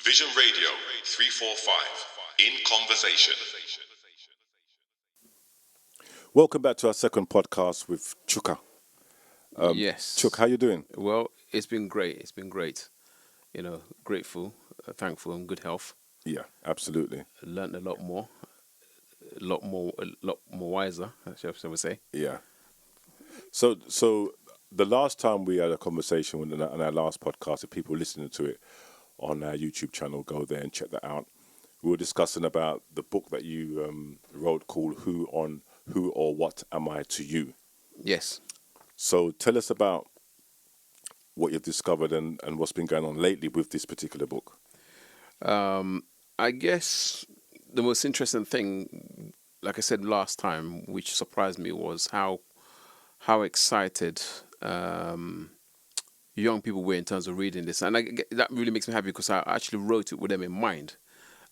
Vision Radio 345 in conversation. Welcome back to our second podcast with Chuka. Yes. Chuk, how you doing? Well, it's been great. It's been great. You know, grateful, thankful, and good health. Yeah, absolutely. Learned a lot more wiser, shall we say? Yeah. So the last time we had a conversation on our last podcast, if people listening to it on our YouTube channel, go there and check that out. We were discussing about the book that you wrote called Who or What Am I to You? Yes. So tell us about what you've discovered and what's been going on lately with this particular book. I guess the most interesting thing, like I said last time, which surprised me, was how excited young people were in terms of reading this, and that really makes me happy because I actually wrote it with them in mind,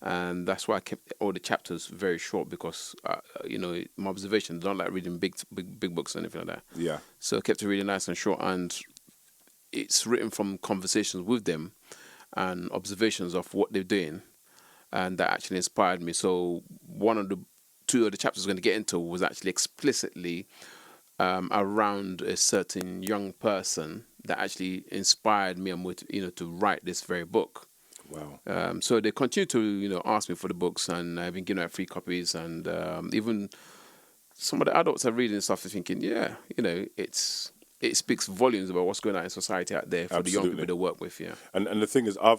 and that's why I kept all the chapters very short because my observation, I don't like reading big books or anything like that. Yeah. So I kept it really nice and short, and it's written from conversations with them and observations of what they're doing, and that actually inspired me. So two of the chapters we're going to get into was actually explicitly around a certain young person that actually inspired me and to write this very book. Wow. So they continue to ask me for the books, and I've been giving out free copies, and even some of the adults are reading stuff and thinking, it speaks volumes about what's going on in society out there for Absolutely. the young people they work with. Yeah. And the thing is, I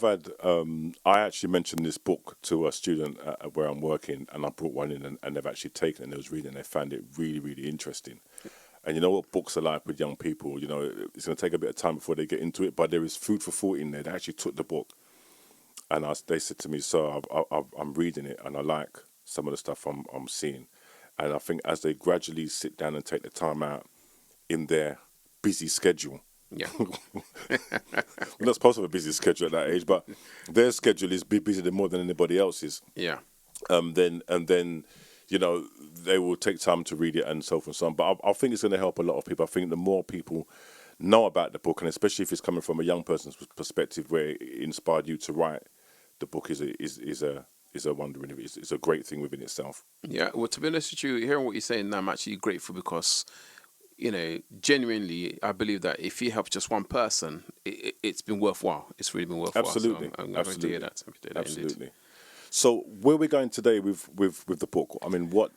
actually mentioned this book to a student where I'm working, and I brought one in, and they've actually taken it and they was reading, and they found it really, really interesting. And you know what books are like with young people, it's going to take a bit of time before they get into it, but there is food for thought in there. They actually took the book, and they said to me, "Sir, I'm reading it, and I like some of the stuff I'm seeing." And I think as they gradually sit down and take the time out in their busy schedule. Yeah. We're not supposed to have a busy schedule at that age, but their schedule is busy more than anybody else's. Yeah. Then they will take time to read it and so forth and so on. But I think it's going to help a lot of people. I think the more people know about the book, and especially if it's coming from a young person's perspective, where it inspired you to write the book, is a wonder. It's a great thing within itself. Yeah. Well, to be honest with you, hearing what you're saying now, I'm actually grateful because, genuinely, I believe that if you help just one person, it's been worthwhile. It's really been worthwhile. Absolutely. So I'm Absolutely. happy to hear that. Absolutely. Indeed. So where are we going today with the book? I mean, what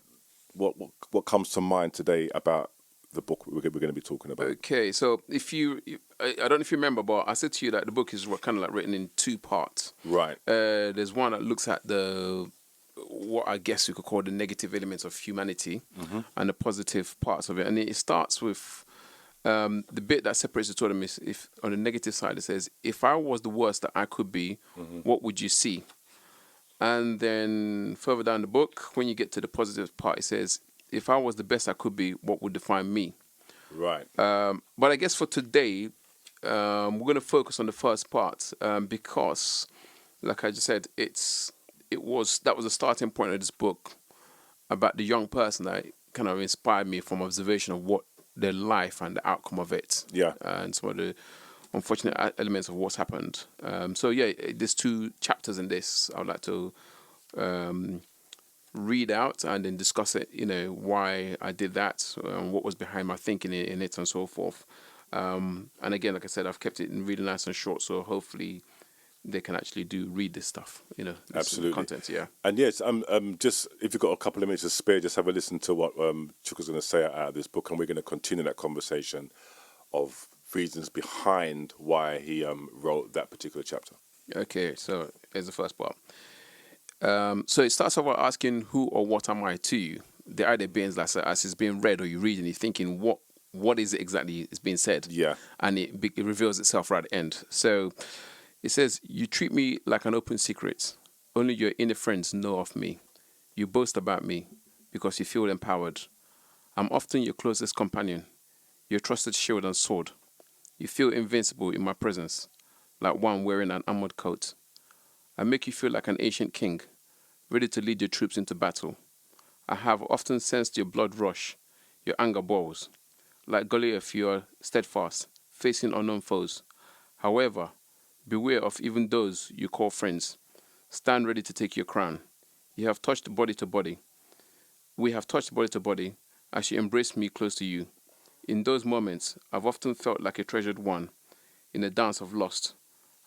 comes to mind today about the book we're going to be talking about? Okay, so I don't know if you remember, but I said to you that the book is kind of like written in two parts. Right. There's one that looks at what I guess you could call the negative elements of humanity, and the positive parts of it, and it starts with the bit that separates the two of them is, if on the negative side it says, "If I was the worst that I could be, what would you see?" And then further down the book, when you get to the positive part, it says, "If I was the best I could be, what would define me?" Right. But I guess for today, we're going to focus on the first part because, like I just said, that was the starting point of this book about the young person that kind of inspired me from observation of what their life and the outcome of it. Yeah. And some of the unfortunate elements of what's happened. There's two chapters in this. I would like to read out and then discuss it, why I did that, what was behind my thinking in it and so forth. And again, like I said, I've kept it really nice and short, so hopefully they can actually read this stuff, this Absolutely. content, yeah. And yes, just if you've got a couple of minutes to spare, just have a listen to what Chuka's going to say out of this book, and we're going to continue that conversation of reasons behind why he wrote that particular chapter. Okay, so here's the first part. So it starts off by asking, "Who or what am I to you?" The idea being as it's being read or you read and you're thinking, what is it exactly is being said? Yeah. And it reveals itself right at the end. So it says, "You treat me like an open secret. Only your inner friends know of me. You boast about me because you feel empowered. I'm often your closest companion, your trusted shield and sword. You feel invincible in my presence, like one wearing an armored coat. I make you feel like an ancient king, ready to lead your troops into battle. I have often sensed your blood rush, your anger boils. Like Goliath, you are steadfast, facing unknown foes. However, beware of even those you call friends. stand ready to take your crown. You have touched body to body. We have touched body to body as you embrace me close to you. In those moments, I've often felt like a treasured one in a dance of lust.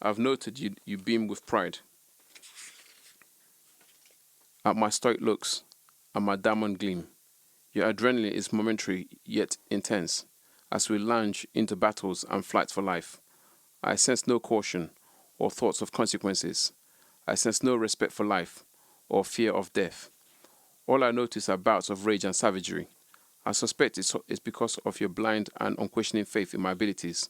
I've noted you beam with pride at my stoic looks and my diamond gleam. Your adrenaline is momentary yet intense as we plunge into battles and flights for life. I sense no caution or thoughts of consequences. I sense no respect for life or fear of death. All I notice are bouts of rage and savagery. I suspect it's because of your blind and unquestioning faith in my abilities.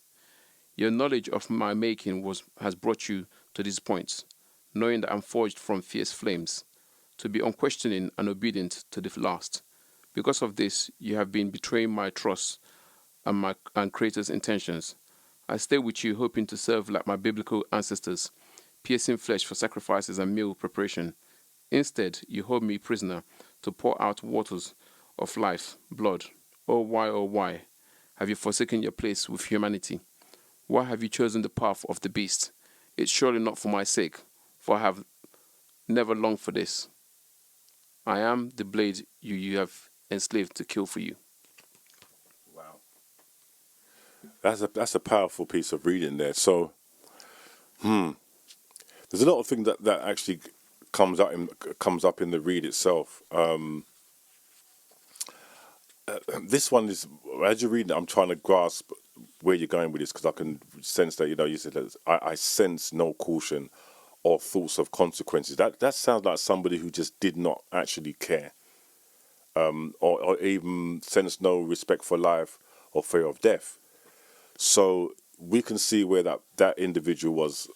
Your knowledge of my making has brought you to these points, knowing that I'm forged from fierce flames, to be unquestioning and obedient to the last. Because of this, you have been betraying my trust and Creator's intentions. I stay with you, hoping to serve like my biblical ancestors, piercing flesh for sacrifices and meal preparation. Instead, you hold me prisoner to pour out waters of life, blood. Oh why have you forsaken your place with humanity? Why have you chosen the path of the beast? It's surely not for my sake, for I have never longed for this. I am the blade you have enslaved to kill for you. Wow. That's a powerful piece of reading there. So, there's a lot of things that actually comes up in the read itself. This one is, as you're reading it, I'm trying to grasp where you're going with this, because I can sense that, you said that I sense no caution or thoughts of consequences. That sounds like somebody who just did not actually care, or even sense no respect for life or fear of death. So we can see where that individual was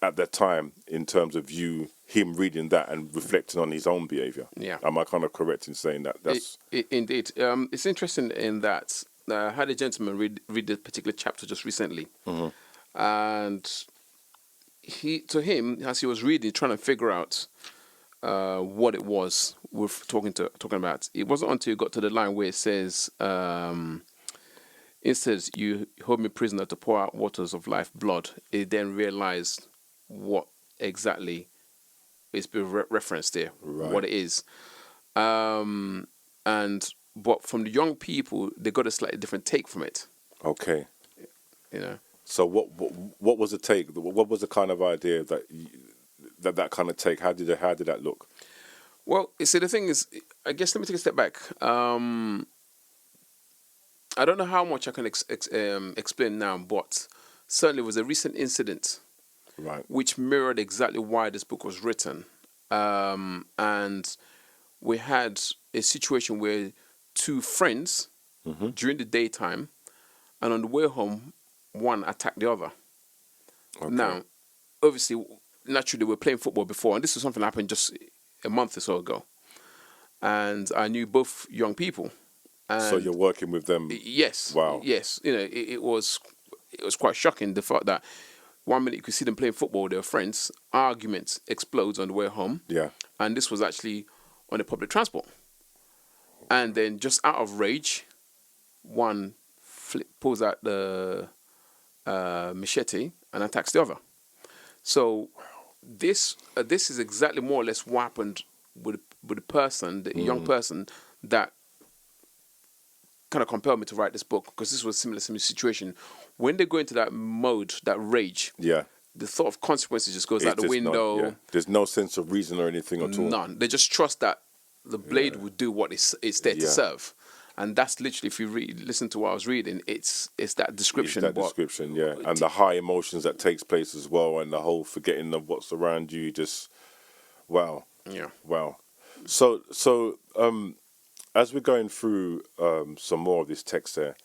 at that time in terms of him reading that and reflecting on his own behavior. Yeah. Am I kind of correct in saying that? That's Indeed. It's interesting in that I had a gentleman read the particular chapter just recently. And to him, as he was reading, trying to figure out what it was we're talking about, it wasn't until he got to the line where it says, instead, you hold me prisoner to pour out waters of life, blood. He then realized what exactly is being referenced there, Right. what it is. But from the young people, they got a slightly different take from it. okay. So what was the take? What was the kind of idea that kind of take? How did that look? Well, you see, the thing is, I guess let me take a step back. I don't know how much I can explain now, but certainly it was a recent incident, Right. which mirrored exactly why this book was written. And we had a situation where two friends during the daytime, and on the way home, one attacked the other. Okay. Now, obviously, naturally, we were playing football before, and this was something that happened just a month or so ago. And I knew both young people. And So you're working with them? yes. Wow. Yes. It was quite shocking, the fact that 1 minute you could see them playing football with their friends, arguments explodes on the way home. Yeah. And this was actually on the public transport. And then just out of rage, one pulls out the machete and attacks the other. So this is exactly more or less what happened with the person, the young person, that kind of compelled me to write this book, because this was a similar situation. When they go into that mode, that rage, Yeah. the thought of consequences just goes It's out the just window. yeah. There's no sense of reason or anything at all. None. They just trust that the blade will do what it's there to Yeah. serve. And that's literally, if you listen to what I was reading, it's that description. It's that description, yeah. And the high emotions that takes place as well, and the whole forgetting of what's around you, just, wow. Yeah. Wow. So as we're going through some more of this text there,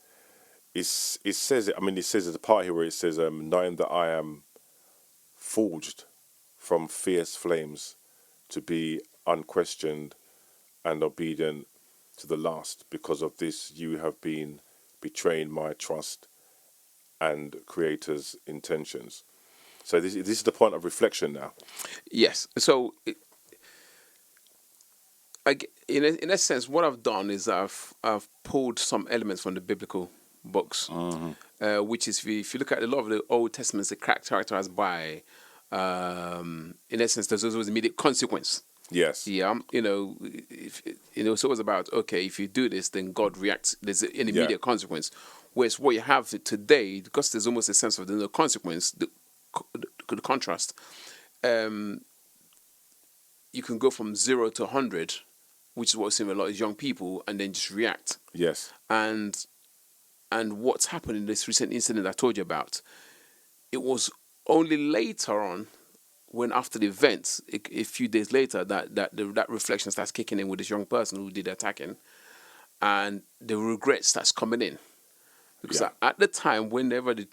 it says there's a part here where it says, knowing that I am forged from fierce flames to be unquestioned and obedient to the last. Because of this, you have been betraying my trust and Creator's intentions. So this is the point of reflection now. Yes. So, in a sense, what I've done is I've pulled some elements from the biblical books, which is, if you look at a lot of the Old Testaments, they're characterized by in essence, there's always immediate consequence. Yes. Yeah, it's always about, okay, if you do this, then God reacts. There's an immediate consequence. Whereas what you have today, because there's almost a sense of there's no consequence, the contrast, you can go from 0 to 100, which is what we're seeing with a lot of young people, and then just react. Yes. And what's happened in this recent incident I told you about, it was only later on, when after the event, a few days later, that reflection starts kicking in with this young person who did the attacking, and the regret starts coming in. Because at the time, whenever they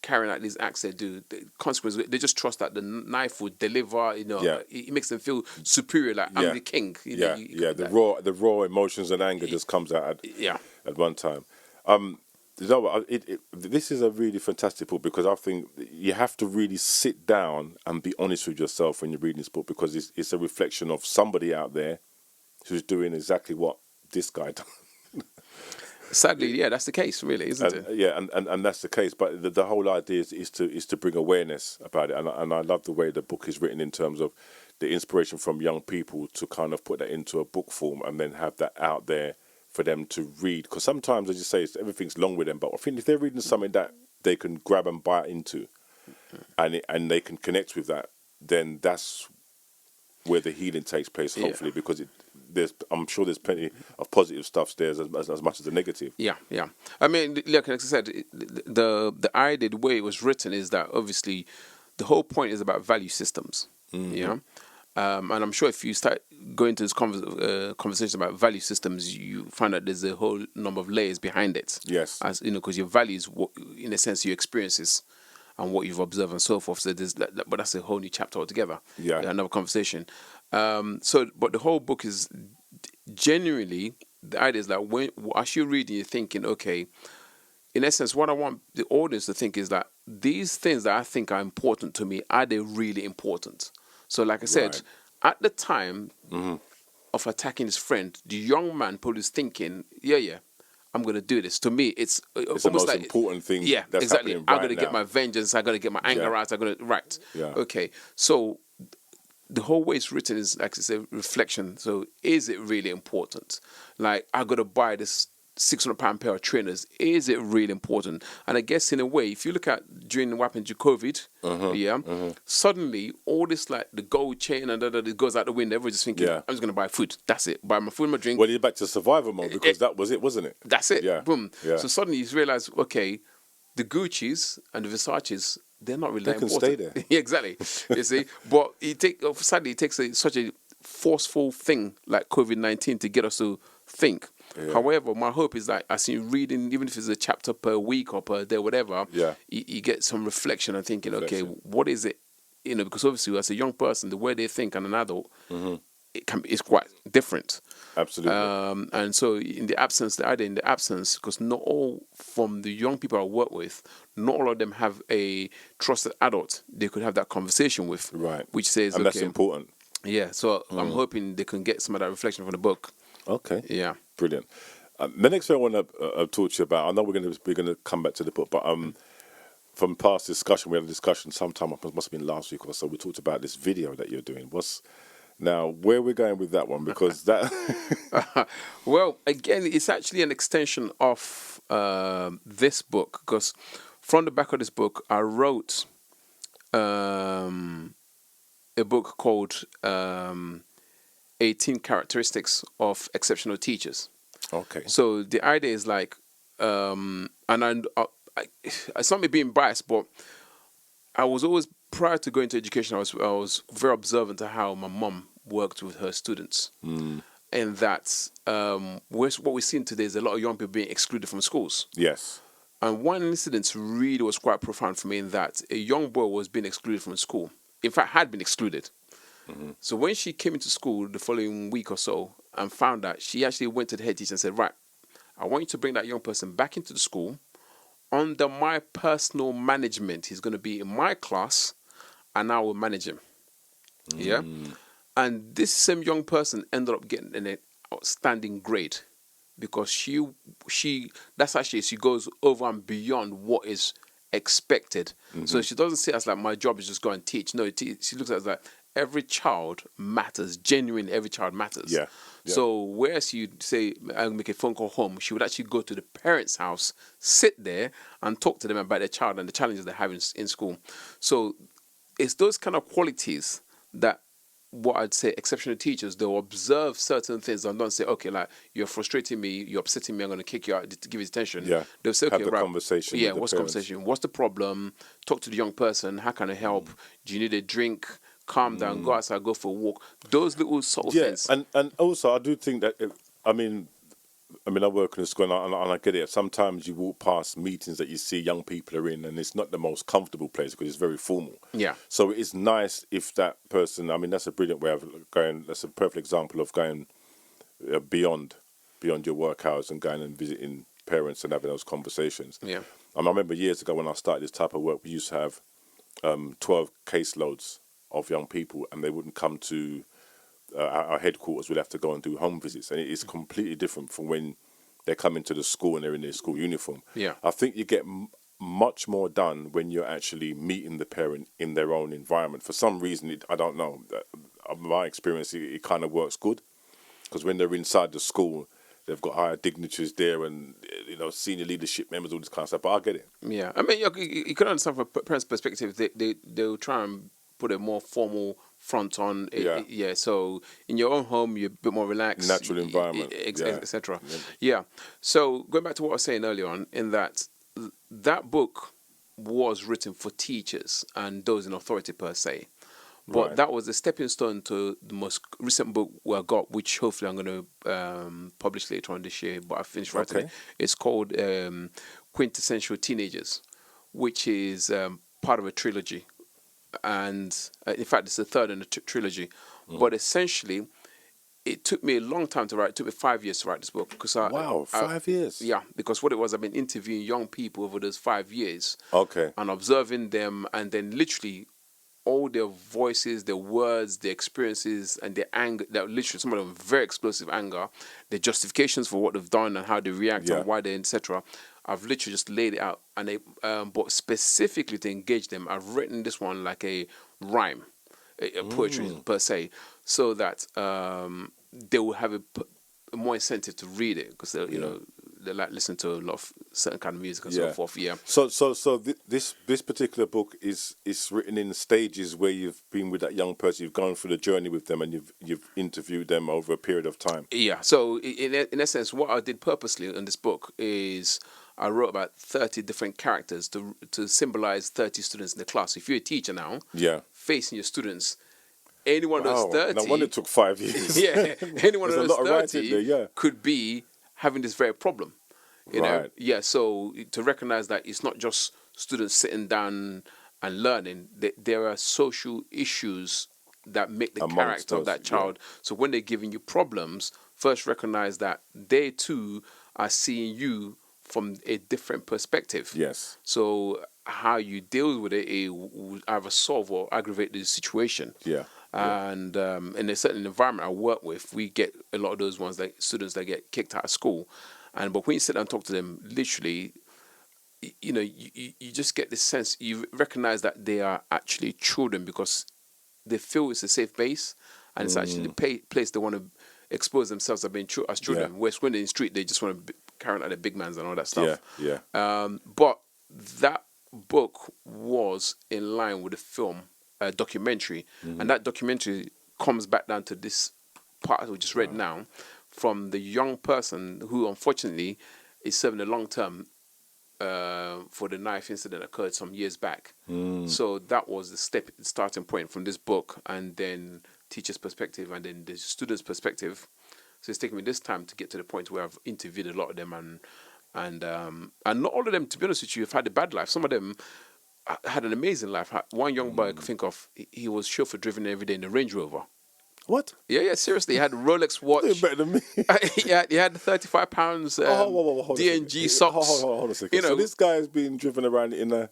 carrying out these acts, they do, the consequences, they just trust that the knife would deliver, it makes them feel superior, like I'm the king. The raw emotions and anger just comes out at one time. This is a really fantastic book, because I think you have to really sit down and be honest with yourself when you're reading this book, because it's a reflection of somebody out there who's doing exactly what this guy done. Sadly, that's the case, really, isn't it? Yeah, and that's the case. But the whole idea is to bring awareness about it, and I love the way the book is written in terms of the inspiration from young people to kind of put that into a book form and then have that out there for them to read. Because sometimes, as you say, everything's long with them. But I think if they're reading something that they can grab and bite into, and they can connect with that, then that's where the healing takes place. Hopefully, because I'm sure there's plenty of positive stuff there as much as the negative. Yeah. I mean, like I said, the idea, the way it was written, is that obviously the whole point is about value systems. Mm-hmm. And I'm sure if you start going to this conversation about value systems, you find out there's a whole number of layers behind it. Yes. As you know, because your values, in a sense, your experiences and what you've observed and so forth. So there's but that's a whole new chapter altogether. Yeah. Another conversation. But the whole book is genuinely, the idea is that as you're reading, you're thinking, okay, in essence, what I want the audience to think is that these things that I think are important to me, are they really important? So like I said, at the time of attacking his friend, the young man probably is thinking, I'm going to do this. To me, it's almost the most like, important thing. Yeah, that's exactly. Right, I'm going to get my vengeance. I'm going to get my anger out. I'm going to, Okay. So the whole way it's written is, like I said, reflection. So is it really important? Like, I got to buy this £600 pair of trainers. Is it really important? And I guess in a way, if you look at during what happened to COVID, suddenly all this, like the gold chain and it goes out the window. Everyone's just thinking, I'm just going to buy food. That's it. Buy my food, my drink. Well, you're back to survival mode, because that was it, wasn't it? That's it. Yeah. Boom. Yeah. So suddenly you realize, okay, the Gucci's and the Versace's, they're not really they that can important. Stay there. Yeah, exactly. You see, but sadly, it takes such a forceful thing like COVID-19 to get us to think. Yeah. However, my hope is that as you reading, even if it's a chapter per week or per day, whatever, you get some reflection and thinking, okay, what is it? Because obviously, as a young person, the way they think and an adult, it's quite different. Absolutely. And so, the idea in the absence, because not all from the young people I work with, not all of them have a trusted adult they could have that conversation with. Right. Which says, and that's important. Yeah. So I'm hoping they can get some of that reflection from the book. Okay. Yeah. Brilliant. The next thing I want to talk to you about, I know we're going to come back to the book, but from past discussion, we had a discussion sometime, it must have been last week or so, we talked about this video that you're doing. Now, where we're going with that one, because that... Well, again, it's actually an extension of this book, because from the back of this book, I wrote a book called 18 Characteristics of Exceptional Teachers. Okay. So the idea is like, and it's not me being biased, but I was always, prior to going to education, I was very observant to how my mom worked with her students. And that's what we're seeing today is a lot of young people being excluded from schools. Yes. And one incident really was quite profound for me, in that a young boy was being excluded from school. In fact, had been excluded. So when she came into school the following week or so and found out, she actually went to the head teacher and said, right, I want you to bring that young person back into the school under my personal management. He's going to be in my class and I will manage him. Yeah. And this same young person ended up getting an outstanding grade, because she goes over and beyond what is expected. So she doesn't see it as like my job is just go and teach. No, she looks at it as like every child matters. Genuinely, every child matters. Yeah. So whereas you say I'll make a phone call home, she would actually go to the parents' house, sit there, and talk to them about their child and the challenges they have in school. So it's those kind of qualities that what I'd say exceptional teachers, they'll observe certain things and don't say, okay, like you're frustrating me, you're upsetting me, I'm going to kick you out to give you attention. Yeah. They'll say, okay, Have the right, conversation. yeah, with the what's the parents. conversation? What's the problem? Talk to the young person. How can I help? Do you need a drink? Calm down. Go outside. Go for a walk. Those little subtle things. and also I do think that I mean I work in a school and I get it. Sometimes you walk past meetings that you see young people are in, and it's not the most comfortable place because it's very formal. Yeah. So it's nice if that person. I mean, that's a brilliant way of going. That's a perfect example of going beyond your work hours and going and visiting parents and having those conversations. Yeah. I remember years ago when I started this type of work, we used to have 12 caseloads of young people, and they wouldn't come to our headquarters. We'd have to go and do home visits, and it is completely different from when they come into the school and they're in their school uniform. Yeah. I think you get much more done when you're actually meeting the parent in their own environment. For some reason, I don't know. My experience, it kind of works good, because when they're inside the school, they've got higher dignitaries there and senior leadership members, all this kind of stuff. But I get it. Yeah. I mean, you can understand from a parent's perspective, they'll try and put a more formal front on. Yeah. So in your own home, you're a bit more relaxed. Natural environment. Etc. Yeah. So going back to what I was saying earlier on, in that book was written for teachers and those in authority per se. But that was a stepping stone to the most recent book I got, which hopefully I'm going to publish later on this year, but I finished writing it. It's called Quintessential Teenagers, which is part of a trilogy. And in fact, it's the third in the trilogy. But essentially, it took me a long time to write. It took me 5 years to write this book. Because 5 years? Yeah, because what it was, I've been interviewing young people over those 5 years. Okay. And observing them, and then literally all their voices, their words, their experiences, and their anger, that literally some of them very explosive anger, their justifications for what they've done and how they react and why they, etc. I've literally just laid it out, and but specifically to engage them, I've written this one like a rhyme, a poetry per se, so that they will have a more incentive to read it, because they like listen to a lot of certain kind of music and so forth. Yeah. So this particular book is written in stages where you've been with that young person, you've gone through the journey with them, and you've interviewed them over a period of time. Yeah. So in essence, what I did purposely in this book is I wrote about 30 different characters to symbolize 30 students in the class. If you're a teacher now, facing your students, anyone of those 30. No wonder it took 5 years. Yeah. Anyone of those 30 could be having this very problem. You know? Yeah. So to recognize that it's not just students sitting down and learning. There are social issues that make the character of that child. So when they're giving you problems, first recognize that they too are seeing you from a different perspective. Yes. So how you deal with it will either solve or aggravate the situation. Yeah. And in a certain environment I work with, we get a lot of those ones, like students that get kicked out of school. But when you sit down and talk to them, literally, you just get this sense, you recognize that they are actually children, because they feel it's a safe base, and it's actually the place they want to expose themselves as being as children. Whereas when they're in the street, they just want to carry on like the big mans and all that stuff. But that book was in line with the film, documentary, and that documentary comes back down to this part we just read now, from the young person who unfortunately is serving a long term for the knife incident that occurred some years back. So that was the starting point from this book, and then teacher's perspective, and then the student's perspective. So it's taken me this time to get to the point where I've interviewed a lot of them, and not all of them, to be honest with you, have had a bad life. Some of them had an amazing life. One young boy I could think of, he was chauffeur driven every day in a Range Rover. What? Yeah, seriously. He had a Rolex watch. You're better than me. He had 35 pounds D&G socks. Hold on a second. So this guy has been driven around in a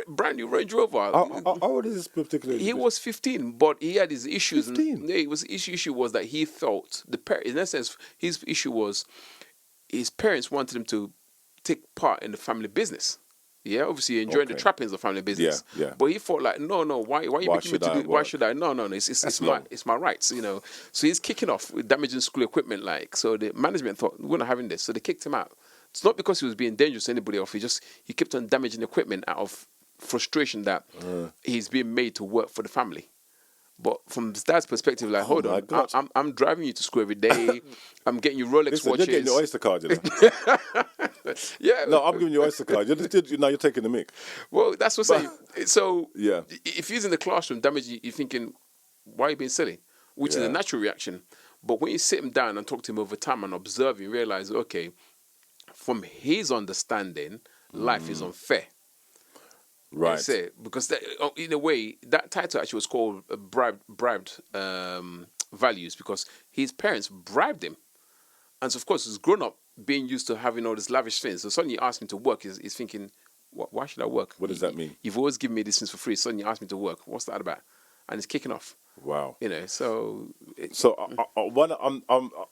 brand new Range Rover. How old is this particular? He was 15, but he had his issues. 15? His issue was that he felt, in essence, his issue was his parents wanted him to take part in the family business. Yeah, obviously enjoying the Okay. trappings of family business. Yeah. But he thought like, no, why are you Why making me should to I do? Why work? should I? No, it's my rights, So he's kicking off with damaging school equipment, like. So the management thought we're not having this, so they kicked him out. It's not because he was being dangerous to anybody else. He kept on damaging equipment out of frustration that he's being made to work for the family. But from his dad's perspective, like, hold my on, God. I'm driving you to school every day. I'm getting you Rolex Listen, watches. you're getting your Oyster card, you know. Yeah. No, I'm giving you Oyster card. Now you're taking the mick. Well, that's what I'm saying. So, Yeah. if he's in the classroom damaging, you're thinking, why are you being silly? Which is a Yeah. natural reaction. But when you sit him down and talk to him over time and observe, you realize, okay, from his understanding, life is unfair. Right. Say, because in a way, that title actually was called bribed values, because his parents bribed him. And so, of course, he's grown up being used to having all these lavish things. So suddenly you ask him to work, he's thinking, why should I work? What does that mean? You've always given me these things for free. Suddenly you ask me to work. What's that about? And it's kicking off. Wow. So...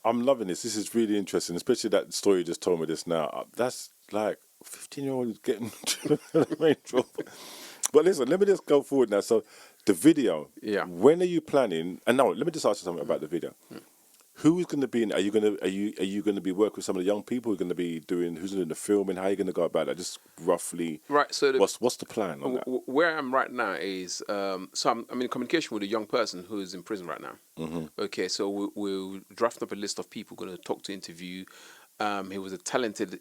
I'm loving this. This is really interesting, especially that story you just told me this now. That's like 15-year-old getting in trouble. But listen, let me just go forward now. So the video, when are you planning? And now let me just ask you something about the video. Who is going to be in? Are you going to be working with some of the young people? Who are going to be doing? Who's doing the filming? How are you going to go about that? Just roughly. Right. So what's the plan on that? Where I'm right now is I'm in communication with a young person who is in prison right now. Mm-hmm. Okay. So we'll draft up a list of people going to talk to, interview. He was a talented,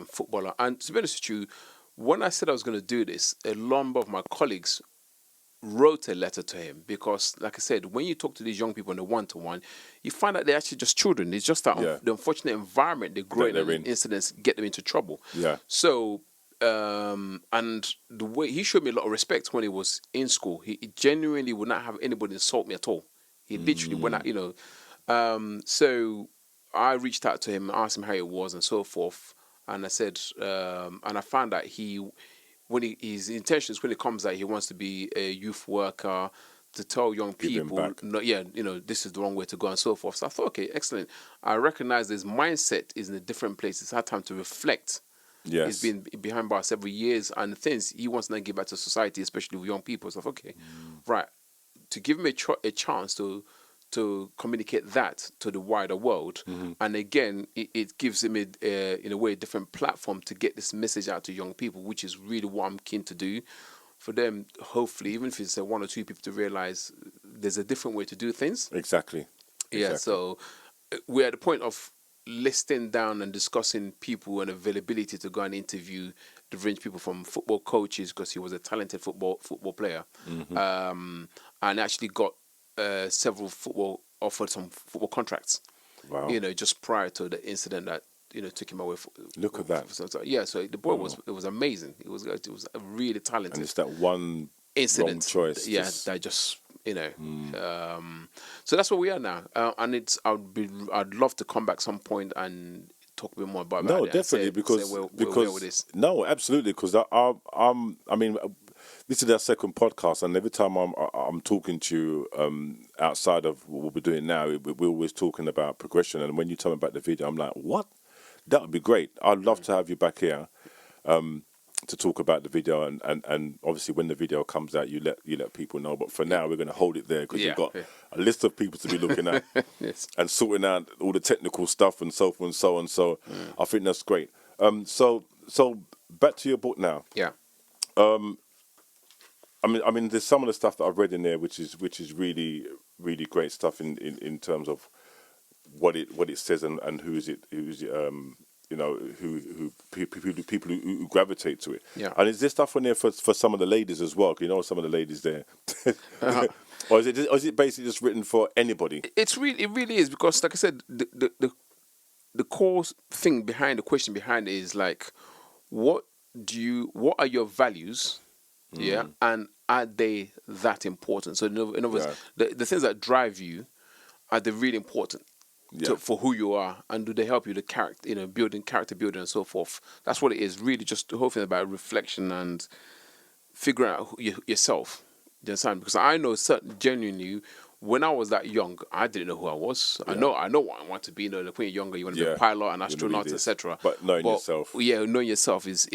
footballer. And to be honest with you, when I said I was going to do this, a number of my colleagues wrote a letter to him, because, like I said, when you talk to these young people in the one-to-one, you find out they're actually just children. It's just that the unfortunate environment they grow in, and incidents get them into trouble. Yeah. So, and the way he showed me a lot of respect when he was in school. He genuinely would not have anybody insult me at all. He literally went out, so I reached out to him, asked him how it was and so forth. And I said, and I found that his intentions when it comes that he wants to be a youth worker, to tell young people, this is the wrong way to go and so forth. So I thought, okay, excellent. I recognize his mindset is in a different place. It's had time to reflect. Yes. He's been behind bars several years, and the things he wants to then give back to society, especially with young people. So I thought, okay, right, to give him a chance to communicate that to the wider world. Mm-hmm. And again, it gives him, in a way, a different platform to get this message out to young people, which is really what I'm keen to do. For them, hopefully, even if it's one or two people, to realize there's a different way to do things. Exactly. Yeah, so we're at the point of listing down and discussing people and availability to go and interview the range people, from football coaches, because he was a talented football player, and actually got several offered some football contracts. Wow. Just prior to the incident that took him away. Look at that. So the boy was amazing. It was a really talented. And it's that one incident, wrong choice. That just so that's where we are now, and I'd love to come back some point and talk a bit more about no, that. definitely, because with this. No, absolutely, because I mean, this is our second podcast, and every time I'm talking to you outside of what we're doing now, we're always talking about progression. And when you tell me about the video, I'm like, what? That would be great. I'd love to have you back here to talk about the video, and obviously when the video comes out, you let people know. But for now, we're going to hold it there, because you've got a list of people to be looking at and sorting out all the technical stuff and so forth and so on. So I think that's great. So back to your book now. Yeah. I mean, there's some of the stuff that I've read in there, which is really, really great stuff in terms of what it says and who's it who people who gravitate to it. Yeah. And is there stuff on there for some of the ladies as well? Some of the ladies there. Or is it basically just written for anybody? It really is, because, like I said, the core thing behind the question behind it is like, what are your values? Yeah, and are they that important? So in other words, the things that drive you, are they really important for who you are, and do they help you to character building and so forth? That's what it is, really, just the whole thing about reflection and figuring out yourself. Do you understand? Because I know genuinely, when I was that young, I didn't know who I was. I know what I want to be. You know, like when you're younger, you want to be a pilot, an astronaut, etc. But knowing yourself, knowing yourself is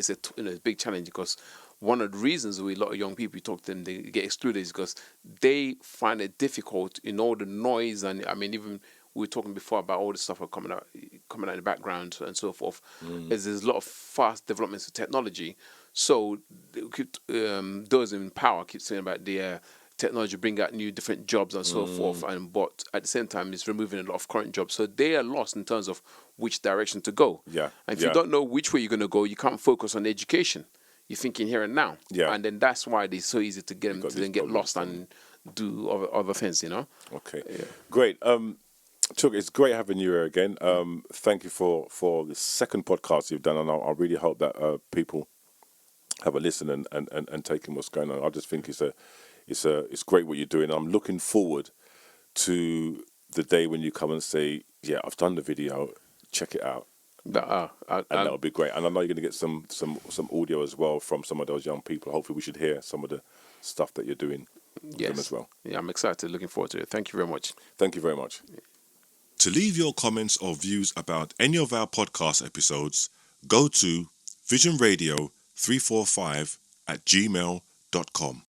a big challenge, because one of the reasons a lot of young people, you talk to them, they get excluded, is because they find it difficult in all the noise. And I mean, even we were talking before about all the stuff coming out in the background and so forth. There's a lot of fast developments of technology. So those in power keep saying about the technology bring out new different jobs and so forth, but at the same time it's removing a lot of current jobs. So they are lost in terms of which direction to go. And if you don't know which way you're going to go, you can't focus on education. You're thinking here and now. And then that's why it's so easy to get them to then get lost and do other things, you know. Okay. Great. Chuck, it's great having you here again. Thank you for the second podcast you've done, and I really hope that people have a listen and take in what's going on. I just think it's great what you're doing. I'm looking forward to the day when you come and say, yeah, I've done the video, check it out. And that would be great. And I know you're going to get some audio as well from some of those young people. Hopefully we should hear some of the stuff that you're doing with them as well. Yeah, I'm excited. Looking forward to it. Thank you very much. Thank you very much. To leave your comments or views about any of our podcast episodes, go to visionradio345@gmail.com.